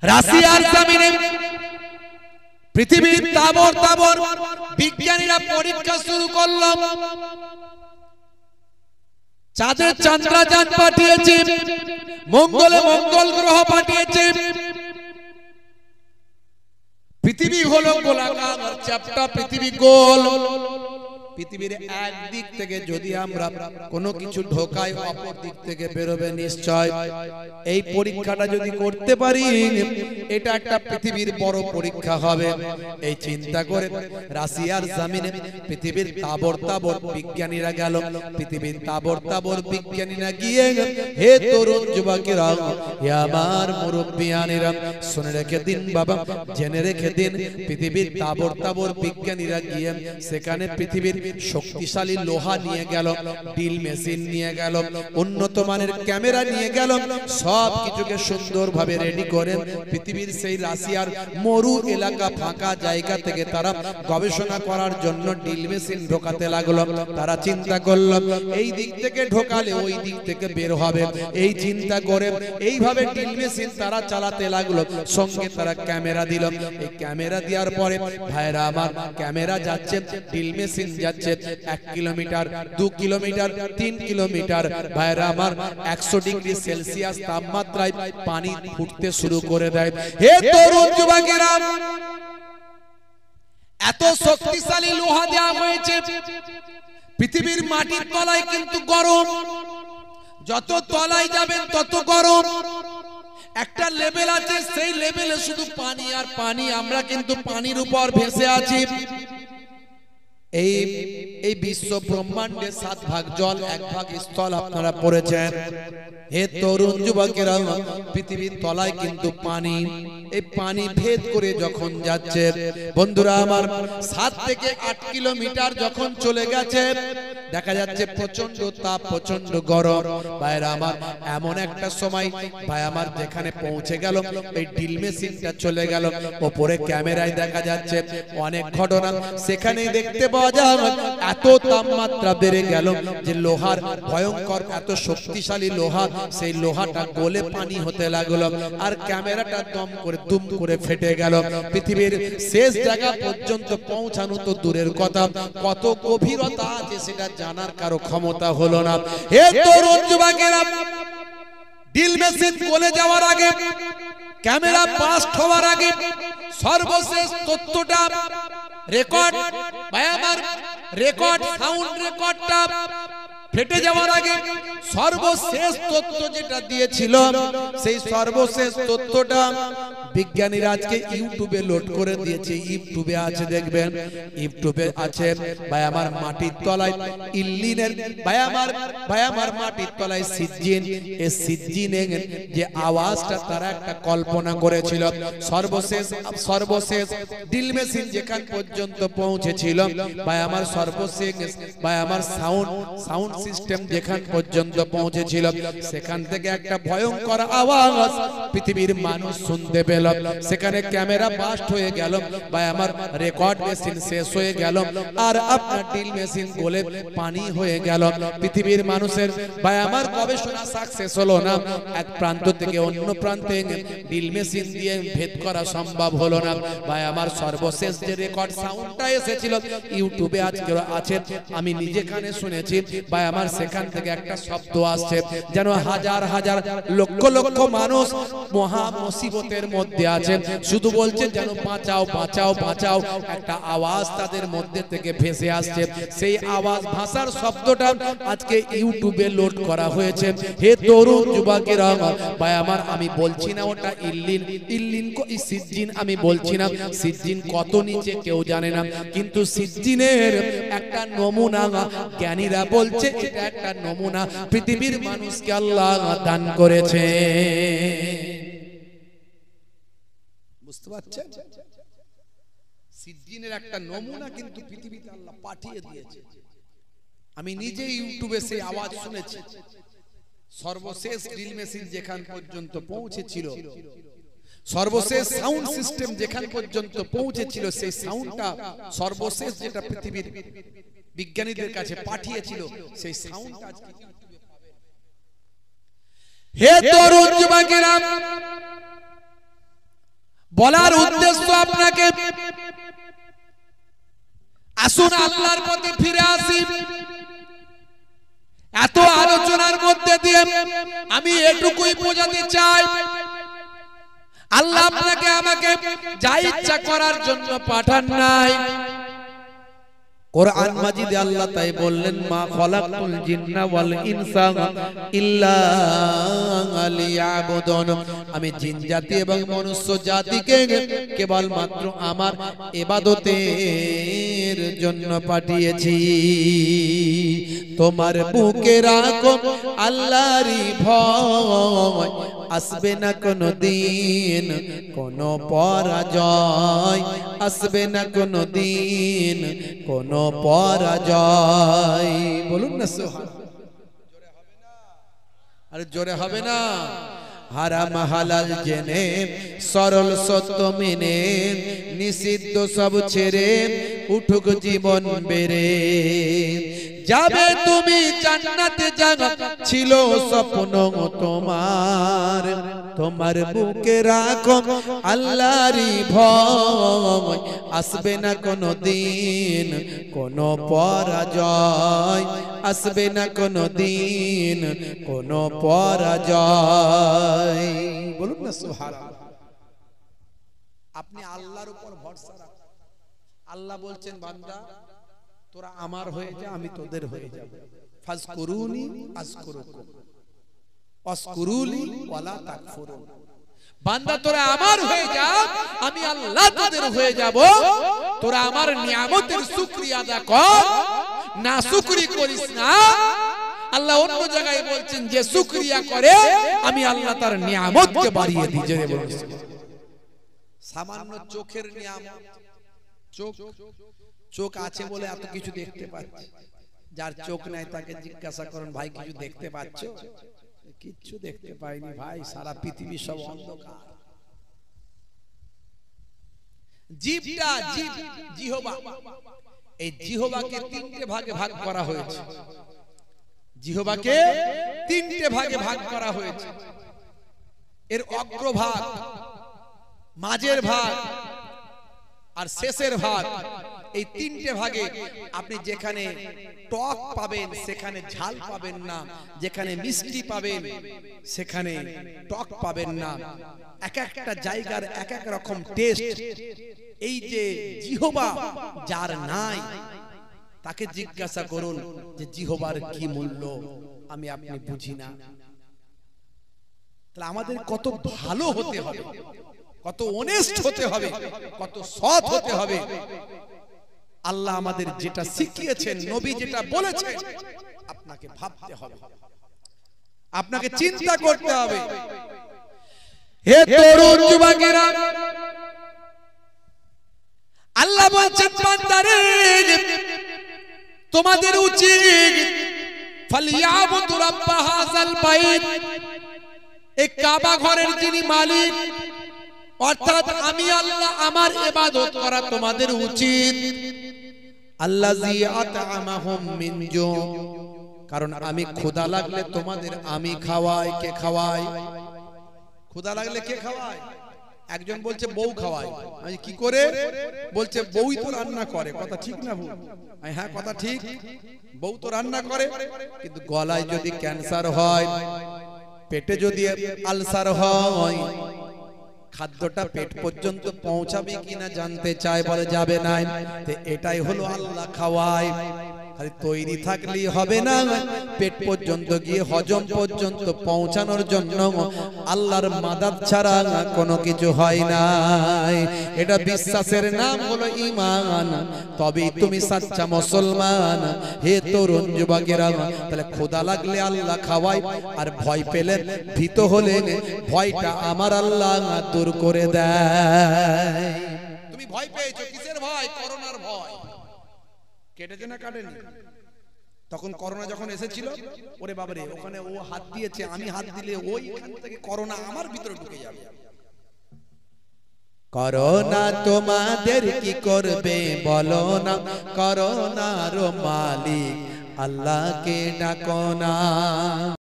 রাশিয়ার জমিনে পৃথিবীর তাবর তাবর বিজ্ঞানীরা পরীক্ষা শুরু করল। চাঁদে চন্দ্রযান পাঠিয়েছে, মঙ্গলে মঙ্গল গ্রহ পাঠিয়েছে। পৃথিবী হলো গোলাকার, চ্যাপ্টা পৃথিবী গোল। পৃথিবীর এক দিক থেকে যদি আমরা কোনো কিছু ঢোকাই, অপর দিক থেকে বেরোবে নিশ্চয়। এই পরীক্ষাটা যদি করতে পারি, এটা একটা পৃথিবীর বড় পরীক্ষা হবে। এই চিন্তা করে রাশিয়ার জমিনে পৃথিবীর তাবর তাবর বিজ্ঞানীরা গেল। পৃথিবীর তাবর তাবর বিজ্ঞানীরা গিয়ে, হে তরুণ যুবকেরা, হে আমার মুরব্বিয়ানেরা, শুনে রেখে দিন বাবা, জেনে রেখে দিন। পৃথিবীর তাবর তাবর বিজ্ঞানীরা গিয়ে সেখানে পৃথিবীর শক্তিশালী লোহা নিয়ে গেল, ড্রিল মেশিন নিয়ে গেল, উন্নত মানের ক্যামেরা নিয়ে গেল। সব কিছুকে সুন্দরভাবে রেডি করে পৃথিবীর সেই রাশিয়ার মরু এলাকা, ফাঁকা জায়গা থেকে তারা গবেষণা করার জন্য ড্রিল মেশিন ঢোকাতে লাগলো। তারা চিন্তা করলো এই দিক থেকে ঢোকালে ওই দিক থেকে বের হবে। এই চিন্তা করে এইভাবে ড্রিল মেশিন তারা চালাতে লাগলো। সঙ্গে তারা ক্যামেরা দিল। এই ক্যামেরা দেওয়ার পরে ভাইরা আমার, ক্যামেরা যাচ্ছে, ড্রিল মেশিন যাচ্ছে 1 কিলোমিটার, 2 কিলোমিটার, 3 কিলোমিটার। ভাইরা আমার 100 ডিগ্রি সেলসিয়াস তাপমাত্রায় পানি ফুটতে শুরু করে দেয়। হে তরুণ যুবকেরা, এত শক্তিশালী লোহা দেওয়া হয়েছে, পৃথিবীর মাটির তলায় কিন্তু গরম। যত তলায় যাবেন তত গরম। একটা লেভেল আছে, সেই লেভেলে শুধু পানি আর পানি। আমরা কিন্তু পানির উপর ভেসে আছি। এই বিশ্ব ব্রহ্মাণ্ডে 7 ভাগ জল, 1 ভাগ স্থল আপনারা পড়েছেন। হে তরুণ যুবকেরা, পৃথিবীর তলায় কিন্তু পানি। এই পানি ভেদ করে যখন যাচ্ছে বন্ধুরা আমার, 7 থেকে 8 কিলোমিটার যখন চলে গেছে, দেখা যাচ্ছে প্রচন্ড তাপ, প্রচন্ড গরম। ভাইরা আমার, এমন একটা সময় ভাই আমার যেখানে পৌঁছে গেল, এই ড্রিল মেশিনটা চলে গেল, ওপরে ক্যামেরায় দেখা যাচ্ছে অনেক ঘটনা। সেখানেই দেখতে পাওয়া যায় এত তাপমাত্রা বেড়ে গেল যে লোহার ভয়ঙ্কর, এত শক্তিশালী লোহা, সেই লোহাটা গলে পানি হতে লাগলো। আর ক্যামেরাটা দুম করে ফেটে গেল। পৃথিবীর শেষ জায়গা পর্যন্ত পৌঁছানো তো দূরের কথা, কত গভীরতা আছে সেটা জানার কারো ক্ষমতা হলো না। হে তরুণ যুবকেরা, ড্রিল মেশিন গলে যাওয়ার আগে, ক্যামেরা বাস্ট হওয়ার আগে, সর্বশেষ তথ্যটা রেকর্ড, ভাই আমার রেকর্ড, সাউন্ড রেকর্ডটা ফেটে যাওয়ার আগে সর্বশেষ তথ্য যেটা দিয়েছিল, সেই সর্বশেষ তথ্যটা বিজ্ঞানীরা আজকে ইউটিউবে লোড করে দিয়েছে। ইউটিউবে আছে, দেখবেন ইউটিউবে আছে। ভাই আমার মাটির তলায় ইল্লিনের, ভাই আমার মাটির তলায় সিজ্জিন, এই সিজ্জিনের যে আওয়াজটা তারা একটা কল্পনা করেছিল। সর্বশেষ ড্রিল মেশিন যেখান পর্যন্ত পৌঁছেছিল, ভাই আমার সর্বশেষ, ভাই আমার সাউন্ড সিস্টেম যেখান পর্যন্ত পৌঁছেছিল, সেখান থেকে একটা ভয়ঙ্কর আওয়াজ পৃথিবীর মানুষ শুনতে পেল। সেখানে ক্যামেরা বাস্ট হয়ে গেল, ভাই আমার রেকর্ড মেশিন শেষ হয়ে গেল, আর আপনার ড্রিল মেশিন গলে পানি হয়ে গেল। পৃথিবীর মানুষের ভাই আমার গবেষণা সাকসেস হলো না। এক প্রান্ত থেকে অন্য প্রান্তে ড্রিল মেশিন দিয়ে ভেদ করা সম্ভব হলো না। ভাই আমার সর্বশেষ যে রেকর্ড সাউন্ডটা এসেছিল ইউটিউবে আজকে আছে, আমি নিজে কানে শুনেছি। ভাই আমার সেখান থেকে একটা শব্দ আসছে, যেন হাজার হাজার লক্ষ লক্ষ মানুষ মহা মুসিবতের মধ্যে আছে, শুধু বলছে যেন বাঁচাও বাঁচাও বাঁচাও। একটা আওয়াজ তাদের মধ্যে থেকে ভেসে আসছে। সেই আওয়াজ ভাষার শব্দটা আজকে ইউটিউবে লোড করা হয়েছে। হে তরুণ যুবকেরা, ভাই আমার আমি বলছি না ওটা ইল্লিন, সিজ্জিন আমি বলছি না। সিজ্জিন কত নিচে কেউ জানে না, কিন্তু সিজ্জিনের একটা নমুনা জ্ঞানীরা বলছে এটা একটা নমুনা পৃথিবীর মানুষকে আল্লাহ দান করেছে। বুঝতে পারছেন? সিজ্জিনের একটা নমুনা কিন্তু পৃথিবীতে আল্লাহ পাঠিয়ে দিয়েছে। আমি নিজে ইউটিউবে সেই আওয়াজ শুনেছি। সর্বশেষ ড্রিল মেশিন যেখান পর্যন্ত পৌঁছেছিল, সর্বশেষ সাউন্ড সিস্টেম যেখান পর্যন্ত পৌঁছেছিল, সেই সাউন্ডটা সর্বশেষ যেটা পৃথিবীর বিজ্ঞানীদের কাছে পাঠিয়েছিল, সেই সাউন্ডটা আজকে ইউটিউবে পাবেন। হে তরুণ যুবকেরা, বলার উদ্দেশ্য আপনাকে, আসুন আল্লাহর পথে ফিরে আসি। এত আলোচনার মধ্যে দিয়ে আমি এটুকুই বোঝাতে চাই, আল্লাহ আপনাকে আমাকে যা ইচ্ছা করার জন্য পাঠান নাই। কোরআন মাজিদে আল্লাহ তাই বললেন, মা খলাকতুল জিন্না ওয়াল ইনসা ইল্লা লিয়াবুদুন, আমি জিন জাতি এবং মনুষ্য জাতিকে কেবল মাত্র আমার ইবাদতের জন্য পাঠিয়েছি। তোমার বুকে রাখো আল্লাহরই ভয়, আসবে না কোনো দিন কোনো পরাজয়, আসবে না কোনো দিন কোনো পরাজয়। বলুন না সুবহানাল্লাহ। আরে জোরে হবে না? হারাম হালাল জেনে, সরল সত্য মেনে, নিষিদ্ধ সব ছেড়ে উঠুক জীবন বেড়ে যাবে তুমি জান্নাতে। জানা ছিল স্বপ্ন তোমার, তোমার বুকে রাখো আল্লাহরই ভয়, আসবে না কোনো দিন কোনো পরাজয়, আসবে না কোনো দিন কোনো পরাজয়। বলুন না সুবহানাল্লাহ। আপনি আল্লাহর উপর ভরসা রাখুন। আল্লাহ বলছেন, বান্দা তোরা আমার হয়ে যা, আমি তোদের হয়ে যাব। ফাজকুরুনি আযকুরুকুম ওয়াশকুরুলি ওয়ালা তাকফুরুন। বান্দা তোরা আমার হয়ে যা, আমি আল্লাহ তোদের হয়ে যাব। তোরা আমার নিয়ামতের শুকরিয়া আদা কর, না শুকরি করিস না। আল্লাহ অন্য জায়গায় বলছেন, যে শুকরিয়া করে আমি আল্লাহ তার নিয়ামতকে বাড়িয়ে দিই। জোরে বলুন। সামান্য চোখের নিয়ামত, চোখ আছে বলে এত কিছু দেখতে পাচ্ছি। যার চোখ নাই তাকে জিজ্ঞাসা করুন, ভাই কিছু দেখতে পাচ্ছ? কিচ্ছু দেখতে পাইনি ভাই, সারা পৃথিবী সব অন্ধকার। জিহ্বা, জিহ্বা, এই জিহ্বাকে তিনটে ভাগে ভাগ করা হয়েছে। জিহ্বাকে তিনটে ভাগে ভাগ করা হয়েছে। এর অগ্রভাগ, মাঝের ভাগ আর শেষের ভাগ। এই তিনটে ভাগে আপনি যেখানে টক পাবেন সেখানে ঝাল পাবেন না, যেখানে মিষ্টি পাবেন সেখানে টক পাবেন না। এক একটা জায়গার এক এক রকম টেস্ট। এই যে জিহ্বা যার নাই তাকে জিজ্ঞাসা করুন যে জিহ্বার কি মূল্য, আমি আপনি বুঝি না। তাহলে আমাদের কত ভালো হতে হবে, কত অনেস্ট হতে হবে, কত সৎ হতে হবে। আল্লাহ আমাদের যেটা শিখিয়েছেন, নবী যেটা বলেছেন, আপনাকে ভাবতে হবে, আপনাকে চিন্তা করতে হবে। হে তরুণ যুবকেরা, আল্লাহ বলছেন বান্দারে তোমাদের উচিত ফালিয়াবুদু রাব্ব হাযাল বাইত, এই কাবা ঘরের যিনি মালিক অর্থাৎ আমি আল্লাহ, আমার ইবাদত করা তোমাদের উচিত। আল্লাযী আত'আমাহুম মিন জু, কারণ আমি ক্ষুধা লাগলে তোমাদের আমি খাওয়াই। কে খাওয়াই? ক্ষুধা লাগলে কে খাওয়ায়? একজন বলছে বউ খাওয়ায়। আমি কি করে? বলছে বউই তো রান্না করে। কথা ঠিক না ভুল? হ্যাঁ কথা ঠিক, বউ তো রান্না করে, কিন্তু গলায় যদি ক্যান্সার হয়, পেটে যদি আলসার হয়, খাদ্যটা পেট পর্যন্ত পৌঁছাবে কিনা জানতে চায়, বলে যাবে না। এটাই হলো আল্লাহ খাওয়ায়। খালি তৈরি থাকলেই হবে না, পেট পর্যন্ত গিয়ে হজম পর্যন্ত পৌঁছানোর জন্য আল্লাহর মাদাদ ছাড়া কোনো কিছু হয় না। এটা বিশ্বাসের নাম হলো ঈমান, তবেই তুমি সাচ্চা মুসলমান। হে তরুণ যুবকেরা, তাহলে ক্ষুধা লাগলে আল্লাহ খাওয়ায়, আর ভয় পেলে ভীত হলে ভয়টা আমার আল্লাহ দূর করে দেয়। তুমি ভয় পেয়েছো, কিসের ভয়? করোনার ভয়। কেটেছে না কাটেনি? তখন করোনা যখন এসেছিল, ওরে বাবারে, ওখানে ও হাত দিয়েছে, আমি হাত দিলে ওইখান থেকে করোনা আমার ভিতরে ঢুকে যাবে। করোনা তোমাদের কি করবে বলো না, করোনার মালিক আল্লাহকে ডাকো না।